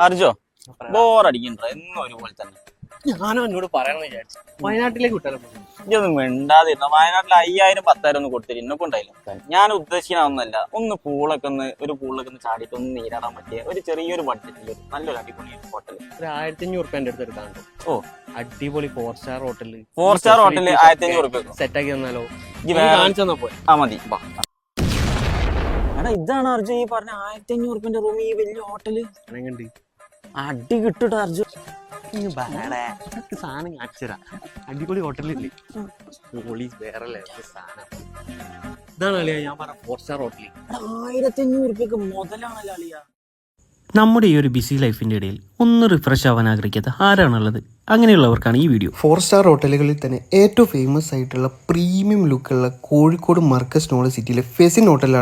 അർജോ ബോറടിക്കണ്ട എന്നും ഒരുപോലെ തന്നെ. ഞാനും എന്നോട് പറയണമെന്ന് വിചാരിച്ചു. വയനാട്ടിലേക്ക് വിട്ടാലോ? ഇതൊന്നും മിണ്ടാതിരുന്ന വയനാട്ടിൽ 5000 10,000 ഒന്നും കൊടുത്തിട്ട് ഇന്നൊക്കെ ഉണ്ടായില്ല. ഞാൻ ഉദ്ദേശിക്കണമെന്നല്ല, ഒരു പൂളിലൊക്കെ ഒന്ന് ചാടിയിട്ട് ഒന്ന് നീരാടാൻ പറ്റിയ ഒരു ചെറിയൊരു ബഡ്ജറ്റിൽ നല്ലൊരു അടിപൊളി ഹോട്ടൽ. ഒരു 1500 അടുത്ത് എടുക്കാണ്ട്. ഓ അടിപൊളി 4-star hotel. 4-star hotel 1500 set ആക്കി തന്നാലോ? കാണിച്ചു തന്നാ പോയി. ആ മതി. എടാ ഇതാണ് അർജു ഈ പറഞ്ഞ 1500 റൂം, ഈ വലിയ ഹോട്ടല്. അടി കിട്ടുട്ടോ അർജു. സാധനം കാണിച്ചരാ. അടിപൊളി ഹോട്ടലില്ലേ, വേറെ സാധനം. ഇതാണ് അളിയ ഞാൻ പറഞ്ഞ 4-star ഹോട്ടല്. 1500 മുതലാണല്ലോ അളിയ. നമ്മുടെ ഈ ഒരു ബിസി ലൈഫിൻ്റെ ഇടയിൽ ഒന്ന് റിഫ്രഷ് ആവാൻ ആഗ്രഹിക്കാത്ത ആരാണുള്ളത്? അങ്ങനെയുള്ളവർക്കാണ് ഈ വീഡിയോ. 4-star ഹോട്ടലുകളിൽ തന്നെ ഏറ്റവും ഫേമസ് ആയിട്ടുള്ള പ്രീമിയം ലുക്കുള്ള കോഴിക്കോട് മർക്കസ് നോളജ് സിറ്റിയിലെ ഫെസിൻ ഹോട്ടലാണ്